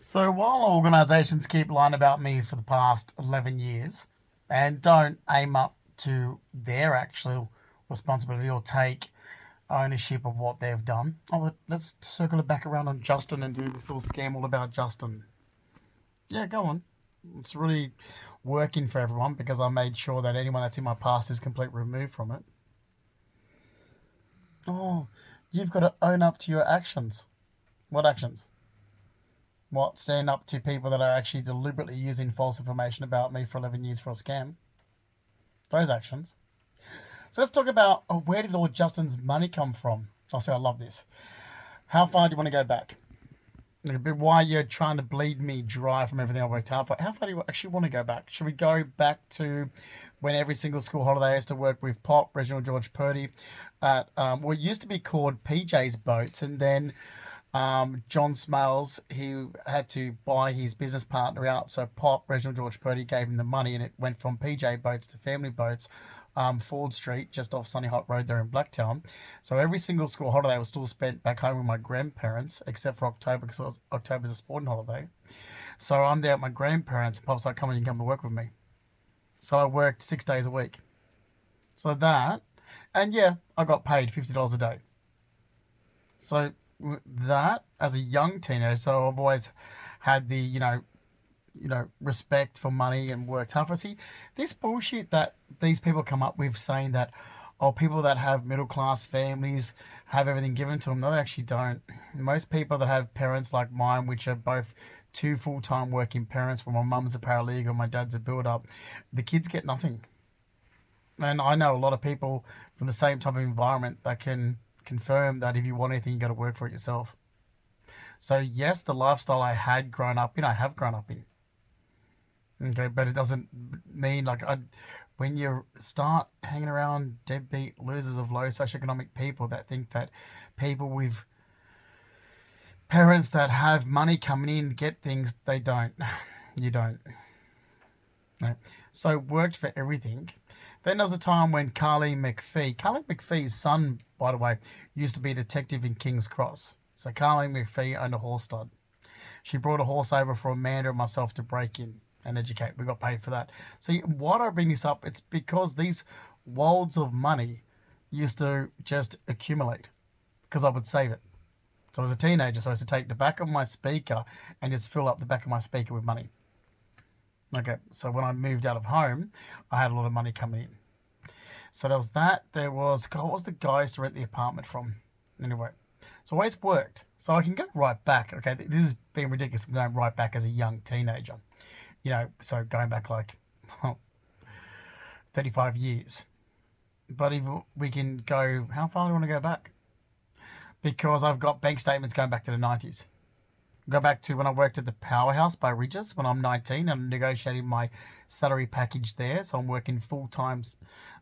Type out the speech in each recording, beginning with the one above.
So while organisations keep lying about me for the past 11 years and don't aim up to their actual responsibility or take ownership of what they've done, let's circle it back around on Justin and do this little scam all about Justin. Yeah, go on. It's really working for everyone because I made sure that anyone that's in my past is completely removed from it. Oh, you've got to own up to your actions. What actions? What, stand up to people that are actually deliberately using false information about me for 11 years for a scam? Those actions. So let's talk about where did all Justin's money come from? I say I love this. How far do you want to go back? Why you're trying to bleed me dry from everything I worked hard for? How far do you actually want to go back? Should we go back to when every single school holiday I used to work with Pop, Reginald George Purdy, at what used to be called PJ's Boats, and then John Smales, he had to buy his business partner out. So Pop, Reginald George Purdy, gave him the money, and it went from PJ Boats to Family Boats, Ford Street, just off Sunny Hot Road there in Blacktown. So every single school holiday was still spent back home with my grandparents, except for October, because October's a sporting holiday. So I'm there at my grandparents, and Pop's like, come on, you can come to work with me. So I worked 6 days a week. So that, and yeah, I got paid $50 a day. So that as a young teenager, so I've always had the respect for money and worked hard for. See, this bullshit that these people come up with saying that, oh, people that have middle class families have everything given to them. No, they actually don't. Most people that have parents like mine, which are both two full time working parents, where my mum's a paralegal, my dad's a builder, the kids get nothing. And I know a lot of people from the same type of environment that can confirm that if you want anything, you got to work for it yourself. So yes, the lifestyle I had grown up in, I have grown up in. Okay, but it doesn't mean when you start hanging around deadbeat losers of low socioeconomic people that think that people with parents that have money coming in get things, they don't. You don't. Right. So worked for everything. Then there was a time when Carly McPhee's son, by the way, used to be a detective in King's Cross. So Carly McPhee owned a horse stud. She brought a horse over for Amanda and myself to break in and educate. We got paid for that. See, why do I bring this up? It's because these wolds of money used to just accumulate because I would save it. So as a teenager, so I used to take the back of my speaker and just fill up the back of my speaker with money. Okay, so when I moved out of home, I had a lot of money coming in. So there was that. There was, God, what was the guy I used to rent the apartment from? Anyway, so always worked. So I can go right back. Okay, this is being ridiculous. I'm going right back as a young teenager. So going back well, 35 years. But if we can go, how far do I want to go back? Because I've got bank statements going back to the 90s. Go back to when I worked at the Powerhouse by Ridges when I'm 19 and I'm negotiating my salary package there. So I'm working full time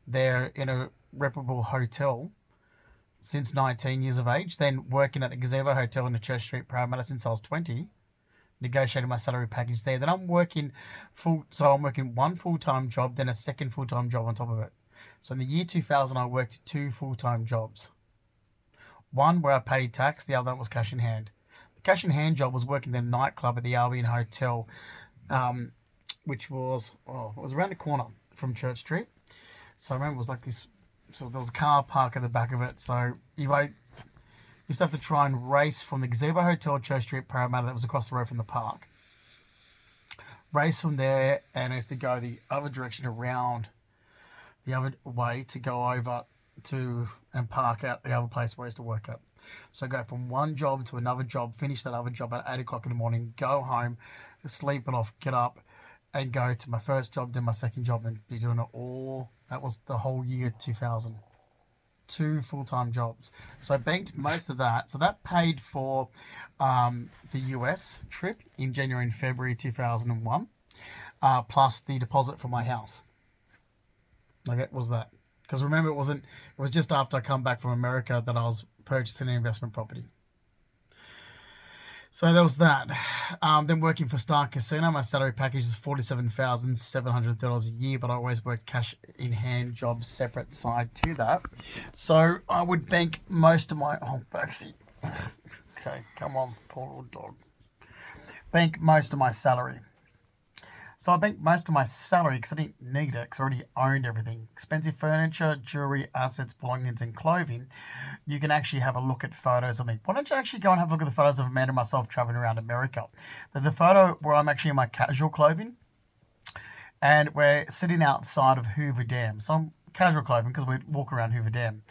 there in a reputable hotel since 19 years of age. Then working at the Gazebo Hotel in the Church Street, Parramatta since I was 20. Negotiating my salary package there. Then I'm working I'm working one full-time job, then a second full-time job on top of it. So in the year 2000, I worked two full-time jobs. One where I paid tax, the other was cash in hand. The cash in hand job was working in the nightclub at the Albion Hotel, which was it was around the corner from Church Street. So I remember it was like this. So there was a car park at the back of it. So you used to have to try and race from the Gazebo Hotel, Church Street, Parramatta, that was across the road from the park. Race from there, and I used to go the other direction around the other way to go over to and park out the other place where I used to work at. So go from one job to another job, finish that other job at 8 o'clock in the morning, go home, sleep it off, get up, and go to my first job, then my second job, and be doing it all. That was the whole year 2000. Two full-time jobs. So I banked most of that. So that paid for the US trip in January and February 2001, plus the deposit for my house. Okay, was that? Because remember, it was just after I come back from America that I was purchasing an investment property. So there was that. Then working for Star Casino, my salary package is $47,730 a year, but I always worked cash in hand jobs separate side to that. So I would bank most of my Baxi. Okay, come on, poor little dog. bank most of my salary. So I banked most of my salary because I didn't need it because I already owned everything. Expensive furniture, jewelry, assets, belongings, and clothing. You can actually have a look at photos of me. Why don't you actually go and have a look at the photos of Amanda and myself traveling around America? There's a photo where I'm actually in my casual clothing and we're sitting outside of Hoover Dam. So I'm casual clothing because we walk around Hoover Dam.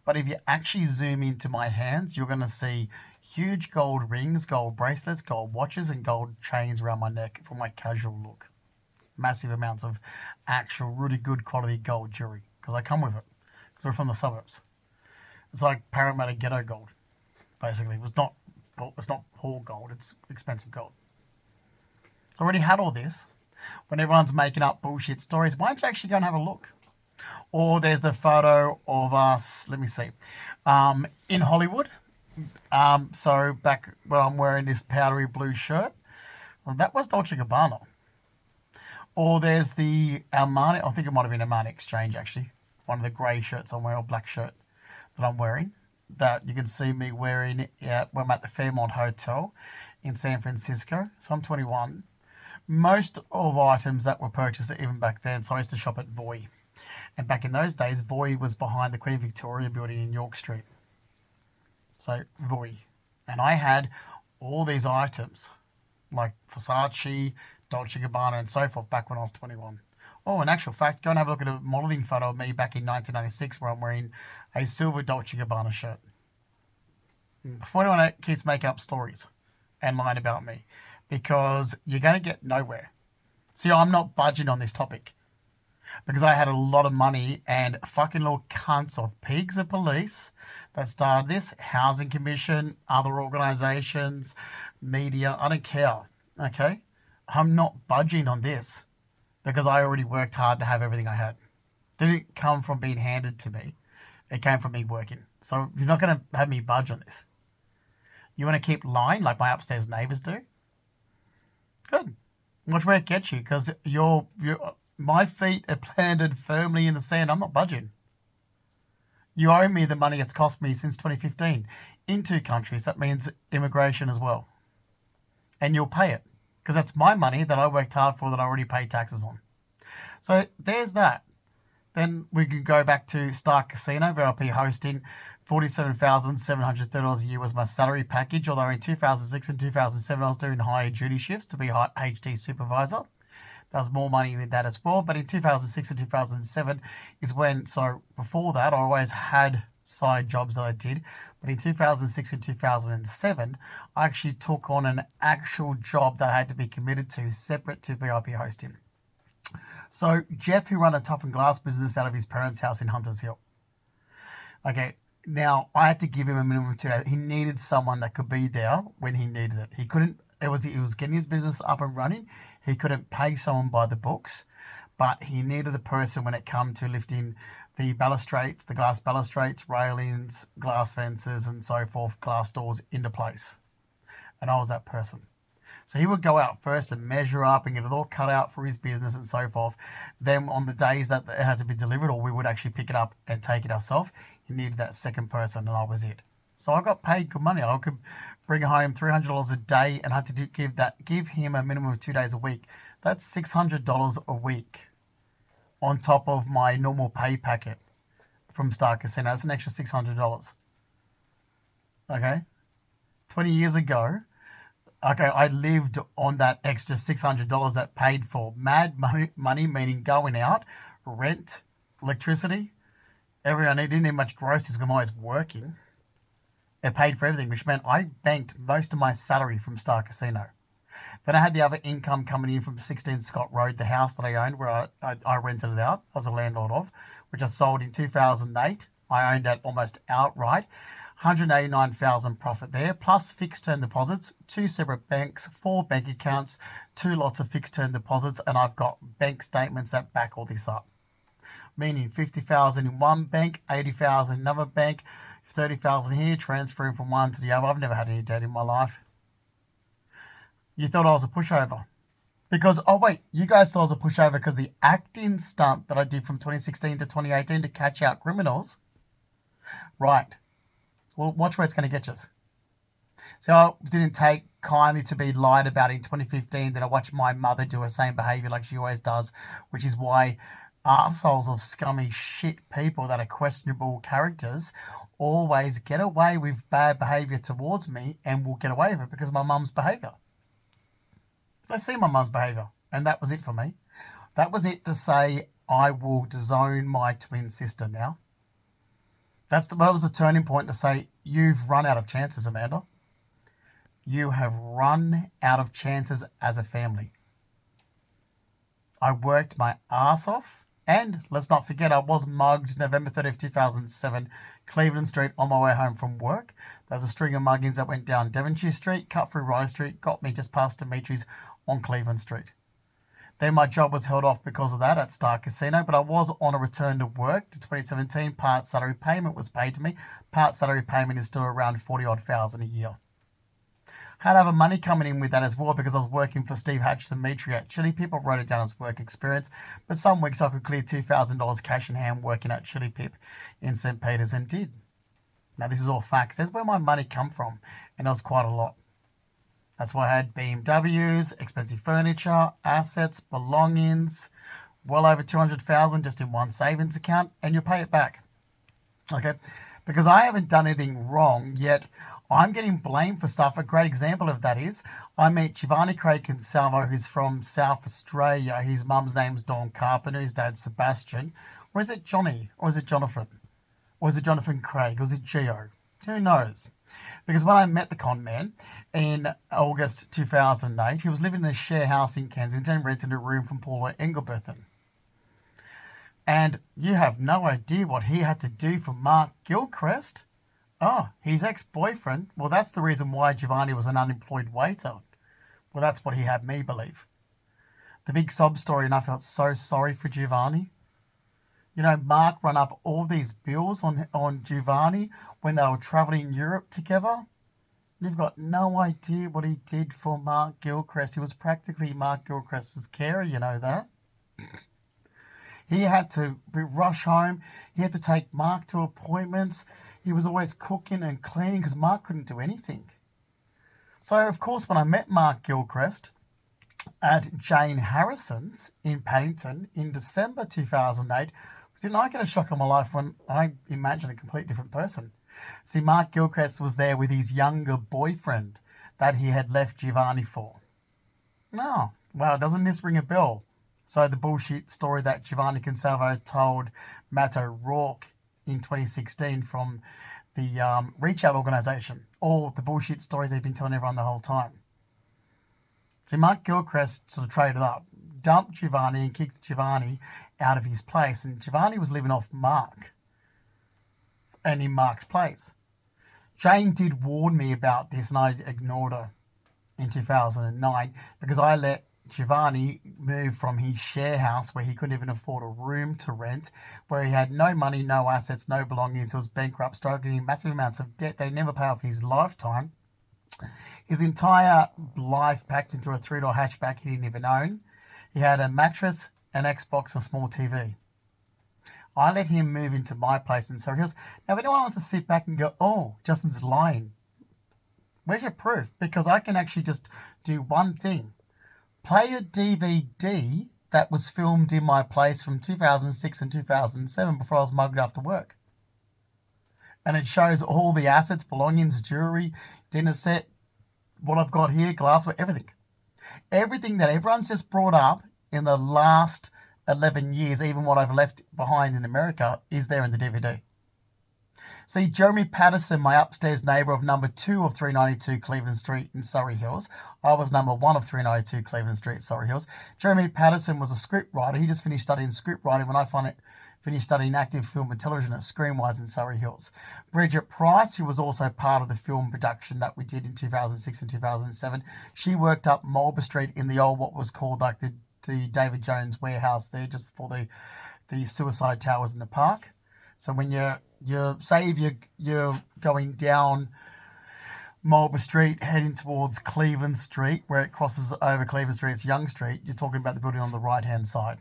But if you actually zoom into my hands, you're going to see huge gold rings, gold bracelets, gold watches, and gold chains around my neck for my casual look. Massive amounts of actual really good quality gold jewelry because I come with it because we're from the suburbs. It's like Parramatta ghetto gold, basically. It's not poor gold, it's expensive gold. So I already had all this. When everyone's making up bullshit stories, why don't you actually go and have a look? Or there's the photo of us, let me see, in Hollywood. So back when I'm wearing this powdery blue shirt, well, that was Dolce & Gabbana. Or there's the Armani, I think it might have been Armani Exchange actually. One of the grey shirts I'm wearing, or black shirt that I'm wearing. That you can see me wearing when I'm at the Fairmont Hotel in San Francisco. So I'm 21. Most of items that were purchased even back then, so I used to shop at Voi. And back in those days, Voi was behind the Queen Victoria building in York Street. So Voi. And I had all these items like Versace, Dolce & Gabbana, and so forth back when I was 21. Oh, in actual fact, go and have a look at a modelling photo of me back in 1996 where I'm wearing a silver Dolce & Gabbana shirt. Before anyone keeps making up stories and lying about me, because you're going to get nowhere. See, I'm not budging on this topic because I had a lot of money and fucking little cunts of pigs of police that started this, Housing Commission, other organisations, media, I don't care, okay? I'm not budging on this because I already worked hard to have everything I had. It didn't come from being handed to me. It came from me working. So you're not going to have me budge on this. You want to keep lying like my upstairs neighbours do? Good. Watch where it gets you because my feet are planted firmly in the sand. I'm not budging. You owe me the money it's cost me since 2015 in 2 countries. That means immigration as well. And you'll pay it. Because that's my money that I worked hard for that I already paid taxes on. So there's that. Then we can go back to Star Casino, VIP hosting. $47,730 a year was my salary package, although in 2006 and 2007 I was doing higher duty shifts to be HD supervisor. There was more money in that as well. But in 2006 and 2007 is when, so before that I always had side jobs that I did. But in 2006 and 2007, I actually took on an actual job that I had to be committed to, separate to VIP hosting. So Jeff, who ran a tough and glass business out of his parents' house in Hunters Hill. Okay, now I had to give him a minimum of 2 days. He needed someone that could be there when he needed it. He couldn't, he was getting his business up and running. He couldn't pay someone by the books, but he needed a person when it came to lifting the balustrades, the glass balustrades, railings, glass fences, and so forth, glass doors into place. And I was that person. So he would go out first and measure up and get it all cut out for his business and so forth. Then on the days that it had to be delivered, or we would actually pick it up and take it ourselves, he needed that second person, and I was it. So I got paid good money. I could bring home $300 a day and had to give him a minimum of 2 days a week. That's $600 a week on top of my normal pay packet from Star Casino. That's an extra $600. Okay? 20 years ago, okay, I lived on that extra $600 that paid for mad money, meaning going out, rent, electricity, everything. I didn't need much groceries because I'm always working. It paid for everything, which meant I banked most of my salary from Star Casino. Then I had the other income coming in from 16 Scott Road, the house that I owned where I rented it out. I was a landlord of, which I sold in 2008. I owned that almost outright. 189,000 profit there, plus fixed term deposits, 2 separate banks, 4 bank accounts, 2 lots of fixed term deposits, and I've got bank statements that back all this up. Meaning 50,000 in one bank, 80,000 in another bank, 30,000 here, transferring from one to the other. I've never had any debt in my life. You thought I was a pushover. Because, oh wait, you guys thought I was a pushover because the acting stunt that I did from 2016 to 2018 to catch out criminals. Right. Well, watch where it's going to get you. So I didn't take kindly to be lied about in 2015 that I watched my mother do the same behaviour like she always does, which is why arseholes of scummy shit people that are questionable characters always get away with bad behaviour towards me and will get away with it because of my mum's behaviour. Let's see my mum's behaviour. And that was it for me. That was it to say I will disown my twin sister now. That was the turning point to say, you've run out of chances, Amanda. You have run out of chances as a family. I worked my ass off. And let's not forget, I was mugged November 30th, 2007, Cleveland Street on my way home from work. There's a string of muggings that went down Devonshire Street, cut through Raleigh Street, got me just past Dimitri's on Cleveland Street. Then my job was held off because of that at Star Casino, but I was on a return to work to 2017. Part salary payment was paid to me. Part salary payment is still around 40-odd thousand a year. Had other money coming in with that as well because I was working for Steve Hatch and Dimitri at Chili Pip. I wrote it down as work experience, but some weeks I could clear $2,000 cash in hand working at Chili Pip in St. Peters and did. Now this is all facts. That's where my money come from, and it was quite a lot. That's why I had BMWs, expensive furniture, assets, belongings, well over 200,000 just in one savings account, and you pay it back. Okay? Because I haven't done anything wrong, yet I'm getting blamed for stuff. A great example of that is I met Giovanni Craig Consalvo, who's from South Australia. His mum's name's Dawn Carpenter, his dad's Sebastian. Or is it Johnny? Or is it Jonathan? Or is it Jonathan Craig? Or is it Gio? Who knows? Because when I met the con man in August 2008, he was living in a share house in Kensington, renting a room from Paula Engelberthen. And you have no idea what he had to do for Mark Gilchrist. Oh, his ex-boyfriend. Well, that's the reason why Giovanni was an unemployed waiter. Well, that's what he had me believe. The big sob story, and I felt so sorry for Giovanni. You know, Mark run up all these bills on Giovanni when they were travelling in Europe together. You've got no idea what he did for Mark Gilchrist. He was practically Mark Gilchrist's carer, you know that? He had to rush home. He had to take Mark to appointments. He was always cooking and cleaning because Mark couldn't do anything. So, of course, when I met Mark Gilchrist at Jane Harrison's in Paddington in December 2008, didn't I get a shock of my life when I imagined a completely different person? See, Mark Gilchrist was there with his younger boyfriend that he had left Giovanni for. No, well, doesn't this ring a bell? So the bullshit story that Giovanni Consalvo told Matt O'Rourke in 2016 from the Reach Out organisation. All the bullshit stories they've been telling everyone the whole time. See, Mark Gilchrist sort of traded up, dumped Giovanni and kicked Giovanni out of his place. And Giovanni was living off Mark and in Mark's place. Jane did warn me about this and I ignored her in 2009 because I let Giovanni moved from his share house where he couldn't even afford a room to rent, where he had no money, no assets, no belongings. He was bankrupt, struggling in massive amounts of debt that he never paid off in his lifetime. His entire life packed into a three-door hatchback he didn't even own. He had a mattress, an Xbox, and a small TV. I let him move into my place in Surrey Hills. Now, if anyone wants to sit back and go, oh, Justin's lying, where's your proof? Because I can actually just do one thing. Play a DVD that was filmed in my place from 2006 and 2007 before I was mugged after work. And it shows all the assets, belongings, jewelry, dinner set, what I've got here, glassware, everything. Everything that everyone's just brought up in the last 11 years, even what I've left behind in America, is there in the DVD. See, Jeremy Patterson, my upstairs neighbour of number 2 of 392 Cleveland Street in Surrey Hills. I was number 1 of 392 Cleveland Street, Surrey Hills. Jeremy Patterson was a script writer. He just finished studying script writing when I finished studying active film and television at Screenwise in Surrey Hills. Bridget Price, who was also part of the film production that we did in 2006 and 2007, she worked up Marlborough Street in the old, what was called like the David Jones warehouse there, just before the suicide towers in the park. So when you're going down Marlborough Street, heading towards Cleveland Street, where it crosses over Cleveland Street, it's Young Street, you're talking about the building on the right-hand side.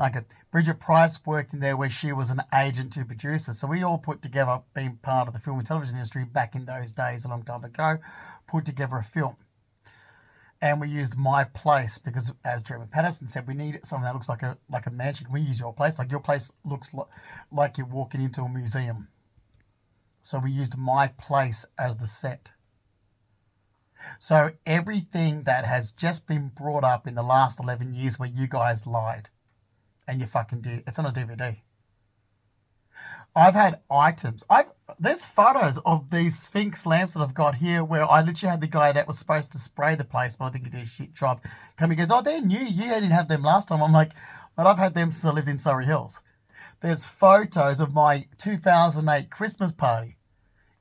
Okay, Bridget Price worked in there where she was an agent to producer. So we all put together, being part of the film and television industry back in those days, a long time ago, put together a film. And we used my place because, as Jeremy Patterson said, we need something that looks like a mansion. Can we use your place? Like your place looks like you're walking into a museum. So we used my place as the set. So everything that has just been brought up in the last 11 years where you guys lied and you fucking did, it's on a DVD. I've had items. There's photos of these Sphinx lamps that I've got here where I literally had the guy that was supposed to spray the place, but I think he did a shit job. Come and goes, oh, they're new. You didn't have them last time. I'm like, but I've had them since I lived in Surrey Hills. There's photos of my 2008 Christmas party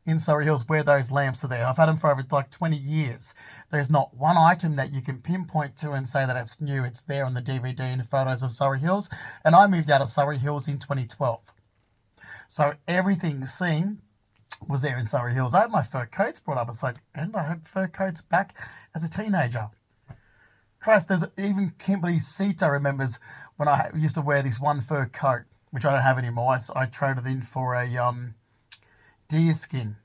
in Surrey Hills where those lamps are there. I've had them for over like 20 years. There's not one item that you can pinpoint to and say that it's new. It's there on the DVD and photos of Surrey Hills. And I moved out of Surrey Hills in 2012. So everything seen was there in Surrey Hills. I had my fur coats brought up. It's like, and I had fur coats back as a teenager. Christ, there's even Kimberly Sita remembers when I used to wear this one fur coat, which I don't have anymore. I traded in for a deerskin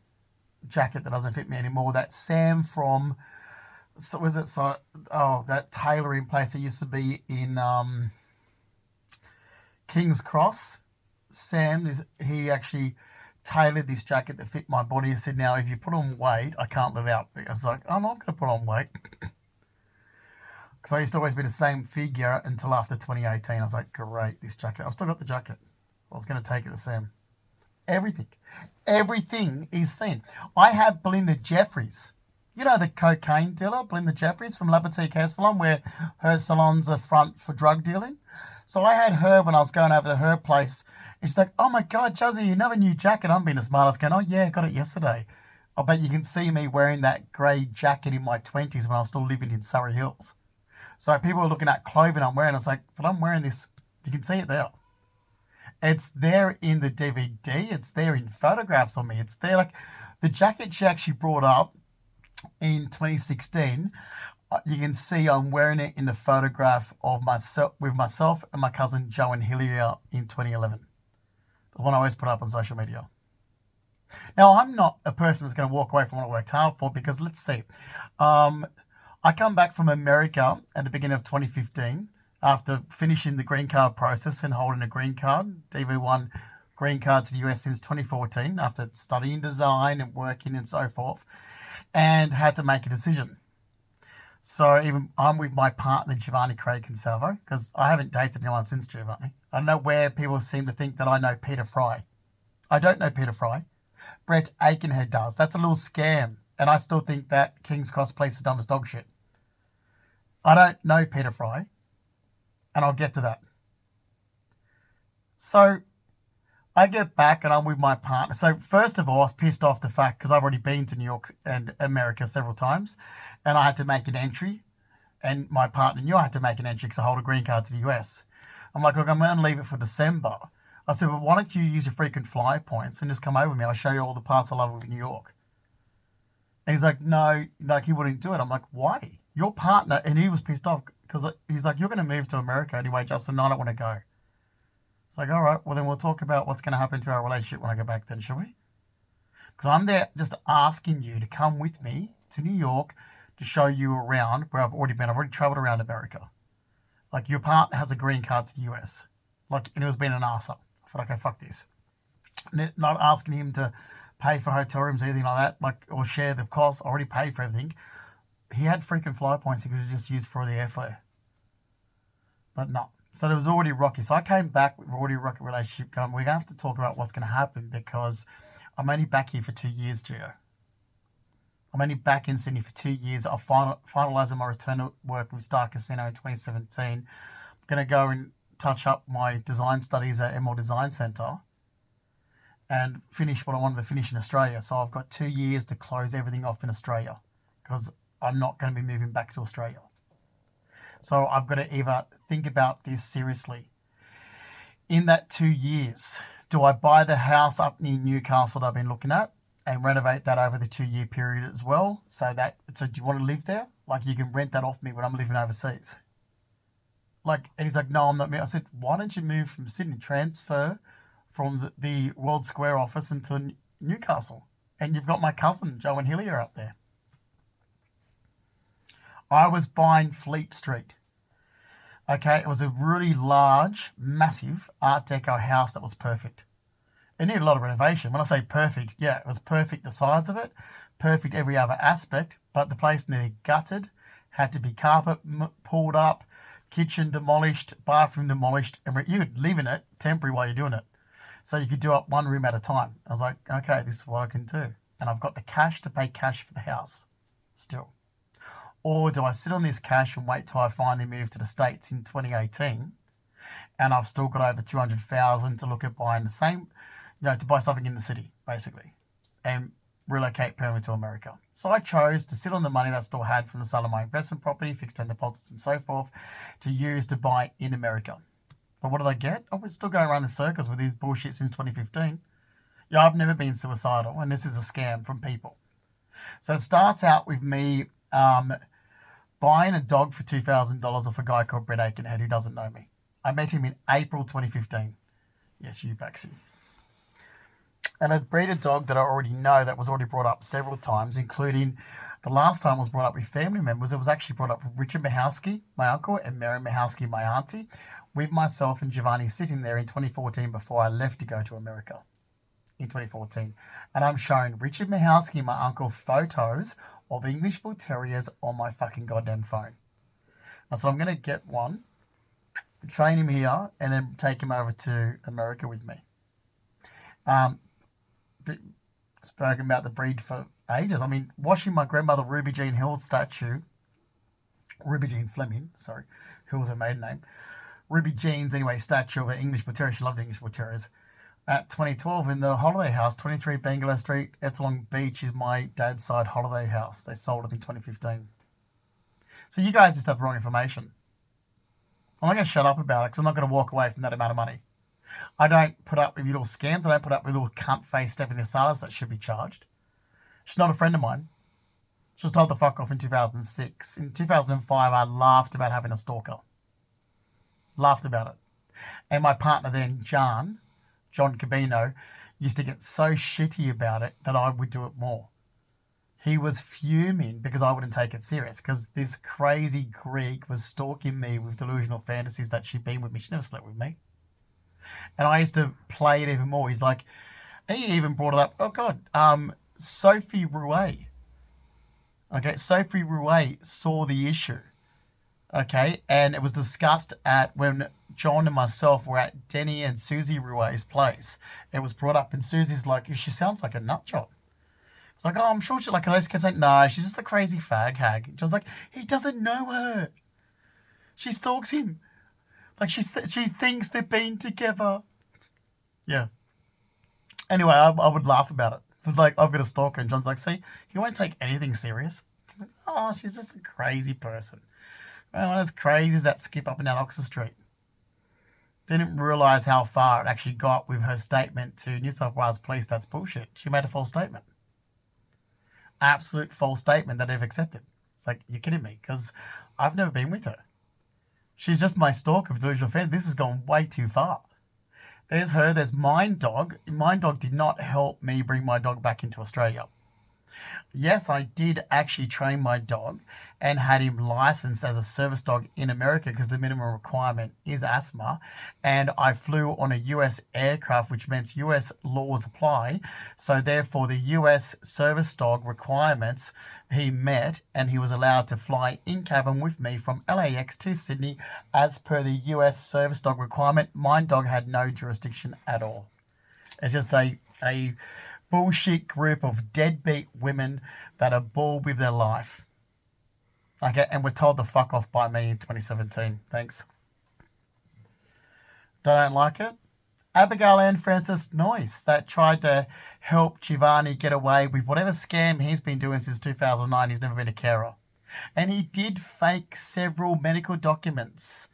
jacket that doesn't fit me anymore. That Sam from, that tailoring place that used to be in King's Cross. Sam, he actually tailored this jacket that fit my body. He said, now, if you put on weight, I can't live out. I was like, I'm not going to put on weight. Because I used to always be the same figure until after 2018. I was like, great, this jacket. I've still got the jacket. I was going to take it to Sam. Everything is seen. I have Belinda Jeffries. You know the cocaine dealer, Belinda Jeffries from La Boutique Hair Salon, where her salon's a front for drug dealing. So I had her when I was going over to her place. And she's like, oh my God, Juzzy, you have a new jacket. I'm being a smart. I was going, oh yeah, I got it yesterday. I bet you can see me wearing that grey jacket in my 20s when I was still living in Surrey Hills. So people were looking at clothing I'm wearing. I was like, but I'm wearing this. You can see it there. It's there in the DVD. It's there in photographs on me. It's there. Like the jacket she actually brought up in 2016, you can see I'm wearing it in the photograph of myself and my cousin Joe and Hillier in 2011. The one I always put up on social media. Now, I'm not a person that's going to walk away from what I worked hard for because let's see. I come back from America at the beginning of 2015 after finishing the green card process and holding a green card, DV1 green card to the US since 2014 after studying design and working and so forth, and had to make a decision. So even I'm with my partner, Giovanni Craig Consalvo, because I haven't dated anyone since Giovanni. I don't know where people seem to think that I know Peter Fry. I don't know Peter Fry. Brett Aikenhead does. That's a little scam. And I still think that King's Cross Police is dumb as dog shit. I don't know Peter Fry. And I'll get to that. So I get back and I'm with my partner. So first of all, I was pissed off the fact because I've already been to New York and America several times. And I had to make an entry. And my partner knew I had to make an entry because I hold a green card to the US. I'm like, look, I'm going to leave it for December. I said, well, why don't you use your frequent flyer points and just come over with me? I'll show you all the parts I love of New York. And he's like, no, like he wouldn't do it. I'm like, why? Your partner, and he was pissed off because he's like, you're going to move to America anyway, Justin. No, I don't want to go. It's like, all right, well, then we'll talk about what's going to happen to our relationship when I go back then, shall we? Because I'm there just asking you to come with me to New York to show you around where I've already been. I've already traveled around America. Like, your partner has a green card to the US. Like, and it was being an arsehole. I thought, okay, fuck this. Not asking him to pay for hotel rooms or anything like that, like, or share the costs. I already paid for everything. He had freaking fly points he could have just used for the airfare. But no. So it was already rocky. So I came back with already a rocky relationship going. We're going to have to talk about what's going to happen because I'm only back here for 2 years, Gio. I'm only back in Sydney for 2 years. I'll finalising my return to work with Star Casino in 2017. I'm going to go and touch up my design studies at Emerald Design Centre and finish what I wanted to finish in Australia. So I've got 2 years to close everything off in Australia because I'm not going to be moving back to Australia. So I've got to either think about this seriously. In that 2 years, do I buy the house up near Newcastle that I've been looking at and renovate that over the 2 year period as well? So do you want to live there? Like you can rent that off me when I'm living overseas. Like, and he's like, no, I'm not moving. I said, why don't you move from Sydney? Transfer from the World Square office into Newcastle. And you've got my cousin, Joe and Hillier, up there. I was buying Fleet Street. Okay, it was a really large, massive Art Deco house that was perfect. It needed a lot of renovation. When I say perfect, yeah, it was perfect the size of it, perfect every other aspect, but the place needed gutted, had to be carpet pulled up, kitchen demolished, bathroom demolished, and you could live in it temporary while you're doing it. So you could do up one room at a time. I was like, okay, this is what I can do. And I've got the cash to pay cash for the house still. Or do I sit on this cash and wait till I finally move to the States in 2018 and I've still got over 200,000 to look at buying the same, to buy something in the city, basically, and relocate permanently to America. So I chose to sit on the money that I still had from the sale of my investment property, fixed term deposits and so forth, to use to buy in America. But what did I get? I was still going around in circles with this bullshit since 2015. Yeah, I've never been suicidal, and this is a scam from people. So it starts out with me buying a dog for $2,000 off a guy called Brett Aikenhead who doesn't know me. I met him in April 2015. Yes, you, Baxi. And I breed a dog that I already know that was already brought up several times, including the last time it was brought up with family members. It was actually brought up with Richard Michalski, my uncle, and Mary Michalski, my auntie, with myself and Giovanni sitting there in 2014 before I left to go to America in 2014. And I'm showing Richard Michalski, my uncle, photos of English Bull Terriers on my fucking goddamn phone. And so I'm going to get one, train him here, and then take him over to America with me. Spoken about the breed for ages. I mean, watching my grandmother Ruby Jean Hill's statue, Ruby Jean Fleming, sorry, who was her maiden name, Ruby Jean's, anyway, statue of an English Bull Terrier. She loved English Bull Terriers. At 2012 in the holiday house, 23 Bangalow Street, Ettalong Beach is my dad's side holiday house. They sold it in 2015. So you guys just have wrong information. I'm not going to shut up about it because I'm not going to walk away from that amount of money. I don't put up with little scams. I don't put up with little cunt-faced Stephanie Salas that should be charged. She's not a friend of mine. She was told the fuck off in 2006. In 2005, I laughed about having a stalker. Laughed about it. And my partner then, John Cabino, used to get so shitty about it that I would do it more. He was fuming because I wouldn't take it serious because this crazy Greek was stalking me with delusional fantasies that she'd been with me. She never slept with me. And I used to play it even more. He's like, he even brought it up. Oh, God. Sophie Rouet. Okay, Sophie Rouet saw the issue. Okay, and it was discussed at when John and myself were at Denny and Susie Rouet's place. It was brought up, and Susie's like, she sounds like a nut job. It's like, oh, I'm sure she, like, Alessia kept saying, no, she's just a crazy fag hag. John's like, he doesn't know her. She stalks him. Like, she thinks they've been together. Yeah. Anyway, I would laugh about it. It was like, I've got a stalker, and John's like, see, he won't take anything serious. Like, oh, she's just a crazy person. Well, as crazy as that skip up and down Oxford Street. Didn't realise how far it actually got with her statement to New South Wales Police. That's bullshit. She made a false statement. Absolute false statement that they've accepted. It's like, you're kidding me, because I've never been with her. She's just my stalker for delusional fantasy. This has gone way too far. There's her, there's Mind Dog. Mind Dog did not help me bring my dog back into Australia. Yes, I did actually train my dog and had him licensed as a service dog in America because the minimum requirement is asthma. And I flew on a US aircraft, which means US laws apply. So therefore, the US service dog requirements he met, and he was allowed to fly in cabin with me from LAX to Sydney as per the US service dog requirement. Mind Dog had no jurisdiction at all. It's just a bullshit group of deadbeat women that are bored with their life. Okay, and were told to fuck off by me in 2017. Thanks. Don't like it? Abigail Ann Francis Noyce that tried to help Giovanni get away with whatever scam he's been doing since 2009. He's never been a carer. And he did fake several medical documents.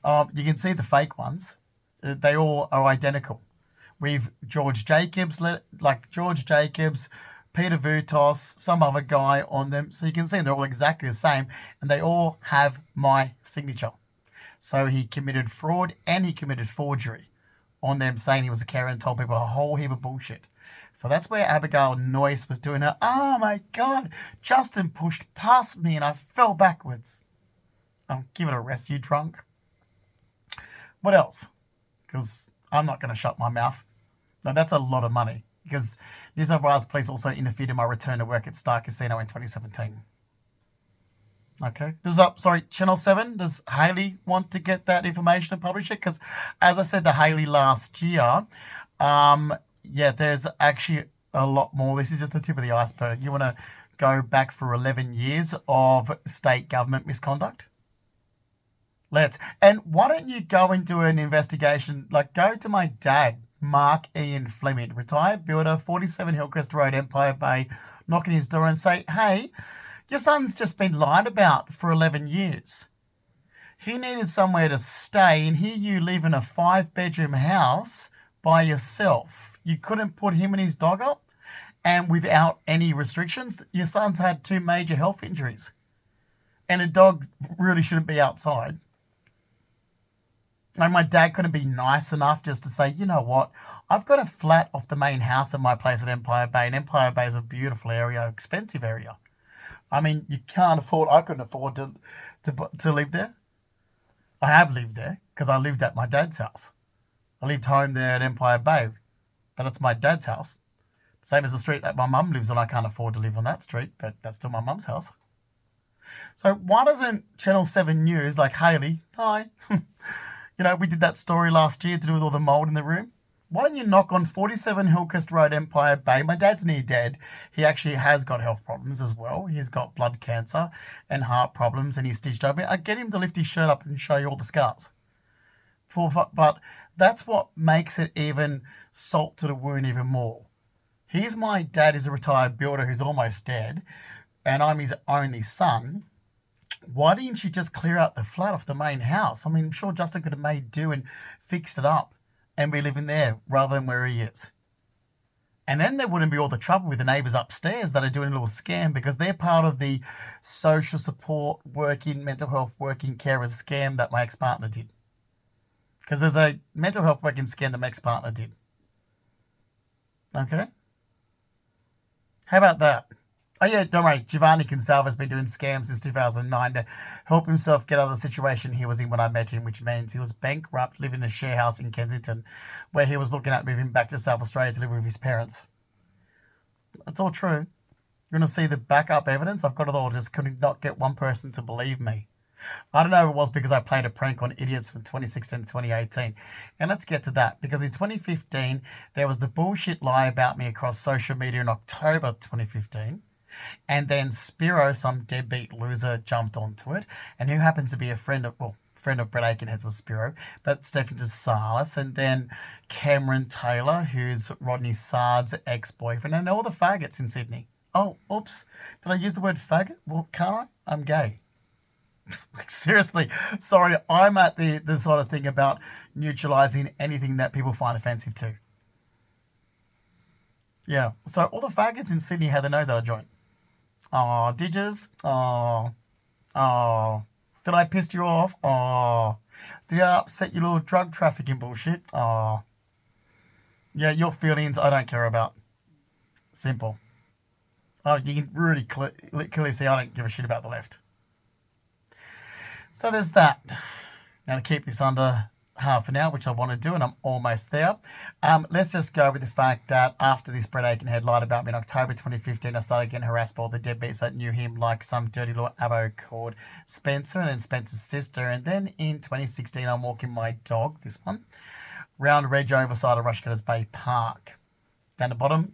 You can see the fake ones. They all are identical. With George Jacobs, Peter Vutos, some other guy on them. So you can see they're all exactly the same, and they all have my signature. So he committed fraud and he committed forgery on them saying he was a carer and told people a whole heap of bullshit. So that's where Abigail Noyce was doing her, oh my God, Justin pushed past me and I fell backwards. Oh, give it a rest, you drunk. What else? Because I'm not going to shut my mouth. No, that's a lot of money. Because New South Wales Police also interfered in my return to work at Star Casino in 2017. Okay. Channel 7, does Hayley want to get that information and publish it? Because as I said to Hayley last year, there's actually a lot more. This is just the tip of the iceberg. You want to go back for 11 years of state government misconduct? Let's. And why don't you go and do an investigation? Like, go to my dad, Mark Ian Fleming, retired builder, 47 Hillcrest Road, Empire Bay, knock on his door and say, hey, your son's just been lied about for 11 years. He needed somewhere to stay, and here you live in a 5-bedroom house by yourself. You couldn't put him and his dog up, and without any restrictions, your son's had 2 major health injuries. And a dog really shouldn't be outside. Like, my dad couldn't be nice enough just to say, you know what, I've got a flat off the main house in my place at Empire Bay, and Empire Bay is a beautiful area, expensive area. I mean, I couldn't afford to live there. I have lived there because I lived at my dad's house. I lived home there at Empire Bay, but it's my dad's house. Same as the street that my mum lives on. I can't afford to live on that street, but that's still my mum's house. So why doesn't Channel 7 News, like Hayley, hi, we did that story last year to do with all the mold in the room. Why don't you knock on 47 Hillcrest Road, Empire Bay? My dad's near dead. He actually has got health problems as well. He's got blood cancer and heart problems, and he's stitched open. I get him to lift his shirt up and show you all the scars. But that's what makes it even salt to the wound even more. Here's my dad is a retired builder who's almost dead, and I'm his only son. Why didn't you just clear out the flat off the main house? I mean, I'm sure Justin could have made do and fixed it up and be living there rather than where he is. And then there wouldn't be all the trouble with the neighbours upstairs that are doing a little scam because they're part of the social support working, mental health working carers scam that my ex-partner did. Because there's a mental health working scam that my ex-partner did. Okay? How about that? Oh yeah, don't worry, Giovanni Consalva's been doing scams since 2009 to help himself get out of the situation he was in when I met him, which means he was bankrupt, living in a share house in Kensington, where he was looking at moving back to South Australia to live with his parents. It's all true. You're going to see the backup evidence? I've got it all, just could not get one person to believe me. I don't know if it was because I played a prank on idiots from 2016 to 2018. And let's get to that, because in 2015, there was the bullshit lie about me across social media in October 2015. And then Spiro, some deadbeat loser, jumped onto it, and who happens to be a friend of Brett Aikenhead's was Spiro, but Stephanie DeSalis, and then Cameron Taylor, who's Rodney Sard's ex-boyfriend, and all the faggots in Sydney. Oh, oops. Did I use the word faggot? Well, can't I? I'm gay. Like, seriously. Sorry, I'm at the sort of thing about neutralising anything that people find offensive to. Yeah. So all the faggots in Sydney had their nose out of joint. Oh, did yous? Oh. Did I piss you off? Oh. Did I upset your little drug trafficking bullshit? Oh. Yeah, your feelings I don't care about. Simple. Oh, you can really clearly see I don't give a shit about the left. So there's that. Now to keep this under half an hour, which I want to do, and I'm almost there. Let's just go with the fact that after this Brett Aikenhead lied about me in October 2015, I started getting harassed by all the deadbeats that knew him, like some dirty little abo called Spencer, and then Spencer's sister. And then in 2016, I'm walking my dog, this one, round Reg Overside of Rushcutters Bay Park. Down the bottom,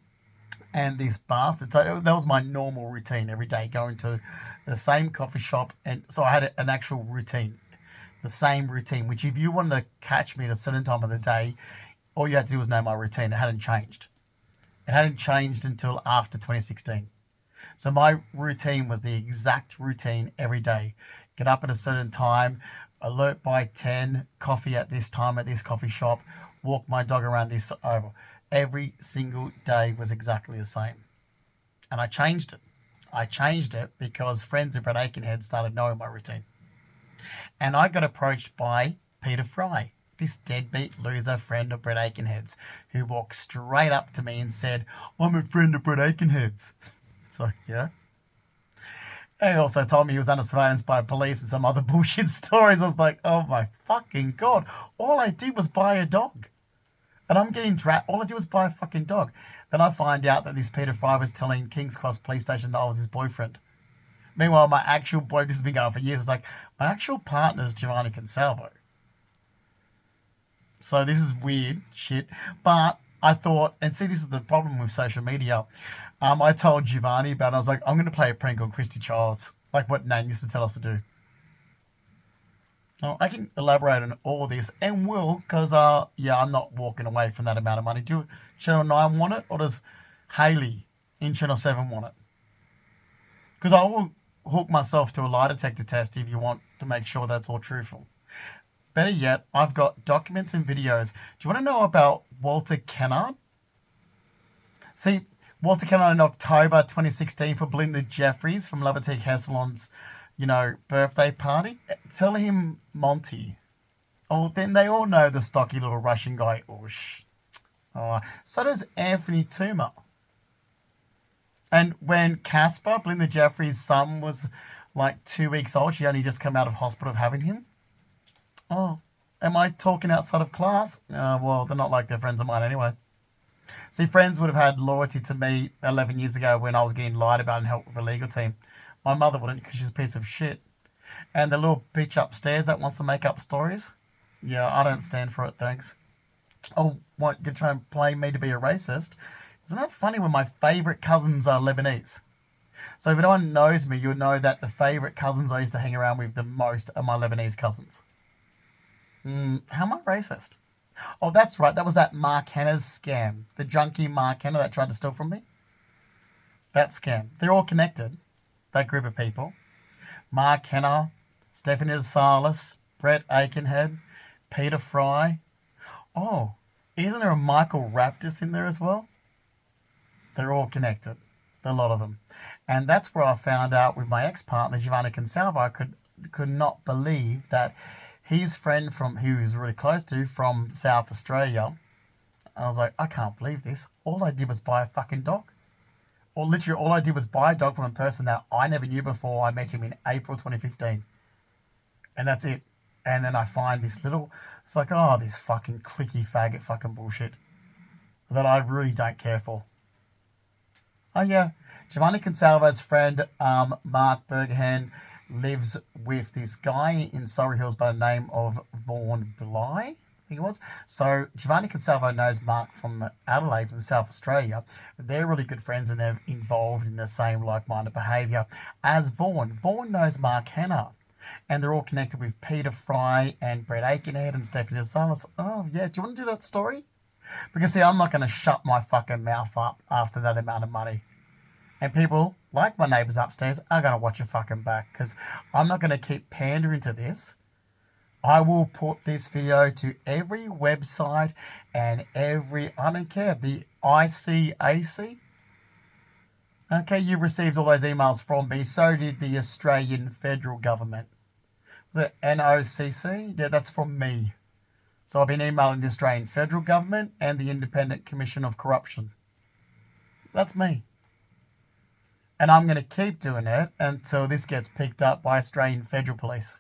and this bastard. So that was my normal routine every day, going to the same coffee shop. And so I had an actual routine. The same routine, which if you wanted to catch me at a certain time of the day, all you had to do was know my routine. It hadn't changed. It hadn't changed until after 2016. So my routine was the exact routine every day. Get up at a certain time, alert by 10, coffee at this time at this coffee shop, walk my dog around this oval. Every single day was exactly the same. And I changed it. I changed it because friends of Brett Aikenhead started knowing my routine. And I got approached by Peter Fry, this deadbeat loser friend of Brett Aikenhead's, who walked straight up to me and said, "I'm a friend of Brett Aikenhead's." So, yeah. He also told me he was under surveillance by police and some other bullshit stories. I was like, oh my fucking God. All I did was buy a dog. And I'm getting trapped. All I did was buy a fucking dog. Then I find out that this Peter Fry was telling King's Cross Police Station that I was his boyfriend. Meanwhile, my actual boy, this has been going on for years, it's like, my actual partner is Giovanni Consalvo. So this is weird shit. But I thought, and see, this is the problem with social media. I told Giovanni about it. I was like, I'm going to play a prank on Christy Childs, like what Nan used to tell us to do. Now, I can elaborate on all this and will, because, I'm not walking away from that amount of money. Do Channel 9 want it, or does Haley in Channel 7 want it? Because I will hook myself to a lie detector test if you want to make sure that's all truthful. Better yet, I've got documents and videos. Do you want to know about Walter Kennard? See, Walter Kennard in October 2016 for Belinda Jeffries from La Boutique Hair Salon's, birthday party. Tell him Monty. Oh, then they all know the stocky little Russian guy. Oh, so does Anthony Toomer. And when Casper, Belinda Jeffries' son, was like 2 weeks old, she only just come out of hospital of having him. Oh, am I talking outside of class? Well, they're not like they're friends of mine anyway. See, friends would have had loyalty to me 11 years ago when I was getting lied about and helped with a legal team. My mother wouldn't, because she's a piece of shit. And the little bitch upstairs that wants to make up stories? Yeah, I don't stand for it, thanks. Oh, what, you're trying to play me to be a racist? Isn't that funny when my favourite cousins are Lebanese? So if anyone knows me, you'll know that the favourite cousins I used to hang around with the most are my Lebanese cousins. How am I racist? Oh, that's right. That was that Mark Hanna's scam. The junkie Mark Hanna that tried to steal from me. That scam. They're all connected. That group of people. Mark Hanna, Stephanie DeSalis, Brett Aikenhead, Peter Fry. Oh, isn't there a Michael Raptis in there as well? They're all connected. A lot of them. And that's where I found out with my ex-partner, Giovanni Consalvo, I could not believe that his friend who he was really close to from South Australia, and I was like, I can't believe this. All I did was buy a fucking dog. Or literally all I did was buy a dog from a person that I never knew before. I met him in April 2015. And that's it. And then I find it's like, this fucking clicky faggot fucking bullshit that I really don't care for. Oh yeah, Giovanni Consalvo's friend, Mark Berghan, lives with this guy in Surrey Hills by the name of Vaughan Bly, I think it was. So Giovanni Consalvo knows Mark from Adelaide, from South Australia. They're really good friends and they're involved in the same like-minded behaviour as Vaughan. Vaughan knows Mark Hanna. And they're all connected with Peter Fry and Brett Aikenhead and Stephanie DeSalis. Oh yeah, do you want to do that story? Because see, I'm not going to shut my fucking mouth up after that amount of money. And people, like my neighbours upstairs, are going to watch your fucking back. Because I'm not going to keep pandering to this. I will put this video to every website and I don't care, the ICAC. Okay, you received all those emails from me. So did the Australian federal government. Was it NOCC? Yeah, that's from me. So I've been emailing the Australian federal government and the Independent Commission of Corruption. That's me. And I'm going to keep doing it until this gets picked up by Australian Federal Police.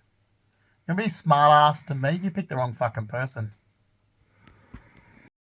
You'll be smart ass to me. You picked the wrong fucking person.